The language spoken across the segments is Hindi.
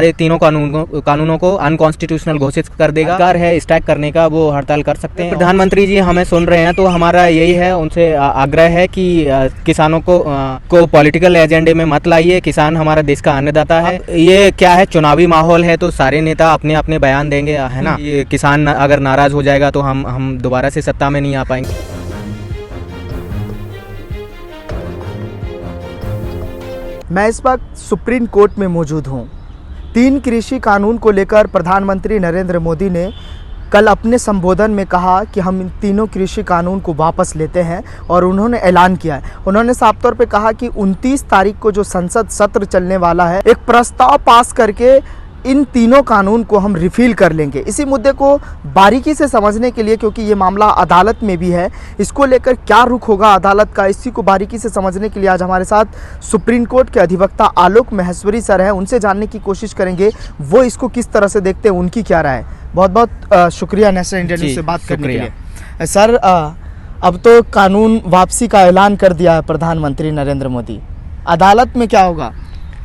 सारे तीनों कानूनों को अनकॉन्स्टिट्यूशनल घोषित कर देगा। अधिकार है स्ट्राइक करने का, वो हड़ताल कर सकते हैं। प्रधानमंत्री जी हमें सुन रहे हैं तो हमारा यही है, उनसे आग्रह है कि किसानों को पॉलिटिकल एजेंडे में मत लाइए। किसान हमारा देश का अन्नदाता है। ये क्या है, चुनावी माहौल है तो सारे नेता अपने अपने बयान देंगे, है ना। ये किसान अगर नाराज हो जाएगा तो हम दोबारा से सत्ता में नहीं आ पाएंगे। मैं इस वक्त सुप्रीम कोर्ट में मौजूद हूँ। 3 कृषि कानून को लेकर प्रधानमंत्री नरेंद्र मोदी ने कल अपने संबोधन में कहा कि हम इन तीनों कृषि कानून को वापस लेते हैं और उन्होंने ऐलान किया है। उन्होंने साफ तौर पे कहा कि 29 तारीख को जो संसद सत्र चलने वाला है, एक प्रस्ताव पास करके इन तीनों कानून को हम रिफिल कर लेंगे। इसी मुद्दे को बारीकी से समझने के लिए, क्योंकि ये मामला अदालत में भी है, इसको लेकर क्या रुख होगा अदालत का, इसी को बारीकी से समझने के लिए आज हमारे साथ सुप्रीम कोर्ट के अधिवक्ता आलोक महेश्वरी सर हैं। उनसे जानने की कोशिश करेंगे वो इसको किस तरह से देखते हैं, उनकी क्या राय है। बहुत बहुत शुक्रिया नेशनल इंडिया न्यूज़ से बात करने के लिए। सर, अब तो कानून वापसी का ऐलान कर दिया है प्रधानमंत्री नरेंद्र मोदी, अदालत में क्या होगा?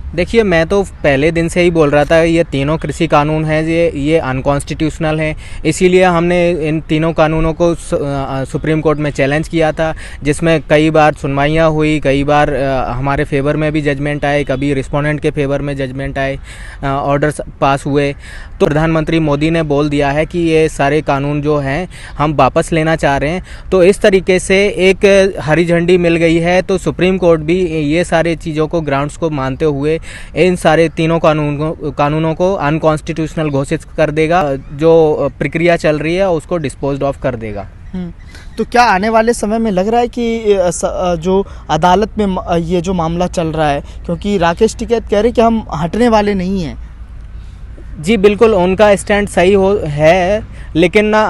देखिए, मैं तो पहले दिन से ही बोल रहा था ये तीनों कृषि कानून हैं, ये अनकॉन्स्टिट्यूशनल हैं। इसीलिए हमने इन तीनों कानूनों को सुप्रीम कोर्ट में चैलेंज किया था, जिसमें कई बार सुनवाइयाँ हुई, कई बार हमारे फेवर में भी जजमेंट आए, कभी रिस्पोंडेंट के फेवर में जजमेंट आए, ऑर्डर्स पास हुए। तो प्रधानमंत्री मोदी ने बोल दिया है कि ये सारे कानून जो हैं हम वापस लेना चाह रहे हैं। तो इस तरीके से एक हरी झंडी मिल गई है। तो सुप्रीम कोर्ट भी ये सारे चीज़ों को, ग्राउंड्स को मानते हुए इन सारे तीनों कानूनों को अनकॉन्स्टिट्यूशनल घोषित कर देगा। जो प्रक्रिया चल रही है उसको डिस्पोज्ड ऑफ कर देगा। तो क्या आने वाले समय में लग रहा है कि जो अदालत में ये जो मामला चल रहा है, क्योंकि राकेश टिकैत कह रहे कि हम हटने वाले नहीं हैं। जी बिल्कुल, उनका स्टैंड सही है, लेकिन ना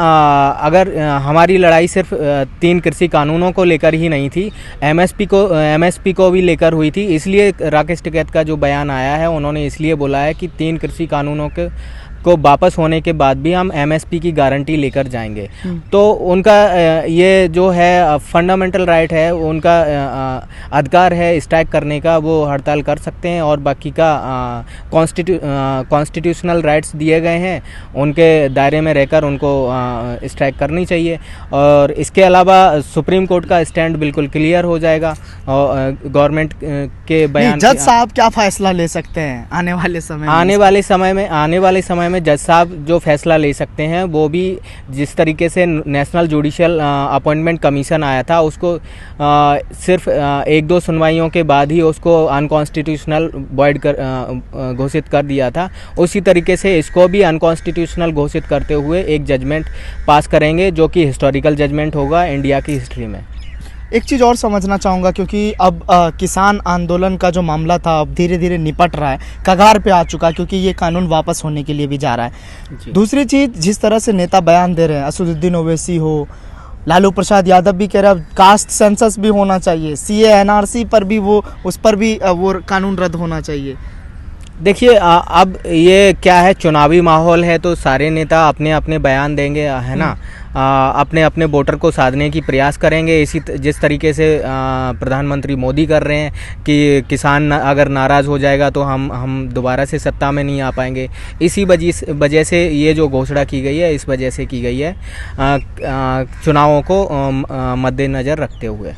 अगर हमारी लड़ाई सिर्फ 3 कृषि कानूनों को लेकर ही नहीं थी, एमएसपी को भी लेकर हुई थी। इसलिए राकेश टिकैत का जो बयान आया है, उन्होंने इसलिए बोला है कि 3 कृषि कानूनों को वापस होने के बाद भी हम एमएसपी की गारंटी लेकर जाएंगे। तो उनका ये जो है फंडामेंटल राइट है, उनका अधिकार है स्ट्राइक करने का, वो हड़ताल कर सकते हैं। और बाकी का कॉन्स्टिट्यूशनल राइट्स दिए गए हैं, उनके दायरे में रहकर उनको स्ट्राइक करनी चाहिए। और इसके अलावा सुप्रीम कोर्ट का स्टैंड बिल्कुल क्लियर हो जाएगा और गवर्नमेंट के बयान। जज साहब क्या फैसला ले सकते हैं आने वाले समय में? आने वाले समय में जज साहब जो फैसला ले सकते हैं, वो भी जिस तरीके से नेशनल जुडिशियल अपॉइंटमेंट कमीशन आया था, उसको सिर्फ 1-2 सुनवाइयों के बाद ही उसको अनकॉन्स्टिट्यूशनल वॉइड घोषित कर दिया था। उसी तरीके से इसको भी अनकॉन्स्टिट्यूशनल घोषित करते हुए एक जजमेंट पास करेंगे, जो कि हिस्टोरिकल जजमेंट होगा इंडिया की हिस्ट्री में। एक चीज़ और समझना चाहूँगा, क्योंकि अब किसान आंदोलन का जो मामला था अब धीरे धीरे निपट रहा है, कगार पे आ चुका है, क्योंकि ये कानून वापस होने के लिए भी जा रहा है। दूसरी चीज़, जिस तरह से नेता बयान दे रहे हैं, असदुद्दीन ओवैसी हो, लालू प्रसाद यादव भी कह रहा है कास्ट सेंसस भी होना चाहिए, सीए एनआरसी पर भी उस पर भी वो कानून रद्द होना चाहिए। देखिए, अब ये क्या है, चुनावी माहौल है तो सारे नेता अपने अपने बयान देंगे, है ना। अपने अपने वोटर को साधने की प्रयास करेंगे। जिस तरीके से प्रधानमंत्री मोदी कर रहे हैं कि किसान अगर नाराज़ हो जाएगा तो हम दोबारा से सत्ता में नहीं आ पाएंगे। इसी वजह से ये जो घोषणा की गई है, इस वजह से की गई है, चुनावों को मद्देनज़र रखते हुए।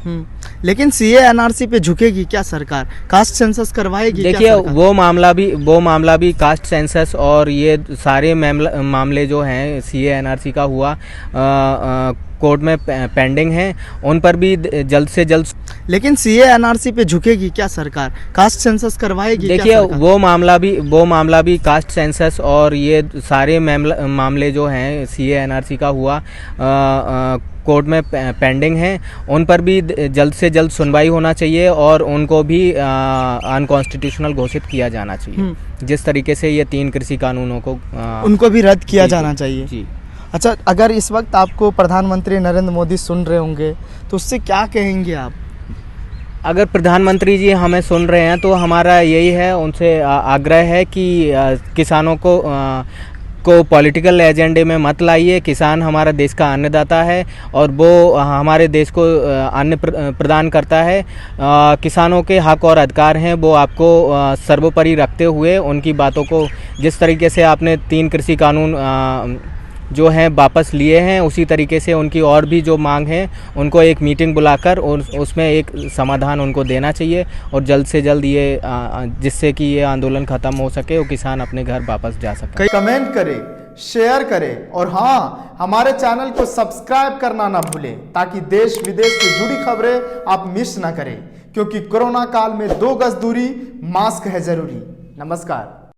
लेकिन सीए एनआरसी पे झुकेगी क्या सरकार? कास्ट सेंसस करवाएगी? देखिए, वो मामला भी कास्ट सेंसस और ये सारे मामले जो हैं सीए एनआरसी का हुआ कोर्ट में पेंडिंग हैं, उन पर भी जल्द से जल्द। लेकिन सीए एनआरसी पे झुकेगी क्या सरकार? कास्ट सेंसस करवाएगी? देखिए, वो मामला भी कास्ट सेंसस और ये सारे मामले जो हैं सीए एनआरसी का हुआ कोर्ट में पेंडिंग हैं, उन पर भी जल्द से जल्द सुनवाई होना चाहिए और उनको भी अनकॉन्स्टिट्यूशनल घोषित किया जाना चाहिए। जिस तरीके से ये 3 कृषि कानूनों को उनको भी रद्द किया जाना चाहिए। जी। अच्छा, अगर इस वक्त आपको प्रधानमंत्री नरेंद्र मोदी सुन रहे होंगे तो उससे क्या कहेंगे आप? अगर प्रधानमंत्री जी हमें सुन रहे हैं तो हमारा यही है, उनसे आग्रह है कि किसानों इसको पॉलिटिकल एजेंडे में मत लाइए। किसान हमारा देश का अन्नदाता है और वो हमारे देश को अन्न प्रदान करता है। किसानों के हक और अधिकार हैं वो आपको सर्वोपरि रखते हुए उनकी बातों को, जिस तरीके से आपने 3 कृषि कानून जो हैं वापस लिए हैं, उसी तरीके से उनकी और भी जो मांग है उनको एक मीटिंग बुलाकर और उसमें एक समाधान उनको देना चाहिए और जल्द से जल्द ये जिससे कि ये आंदोलन ख़त्म हो सके और किसान अपने घर वापस जा सके। कमेंट करें, शेयर करें और हाँ, हमारे चैनल को सब्सक्राइब करना ना भूलें ताकि देश विदेश से जुड़ी खबरें आप मिस ना करें, क्योंकि कोरोना काल में 2 गज दूरी, मास्क है जरूरी। नमस्कार।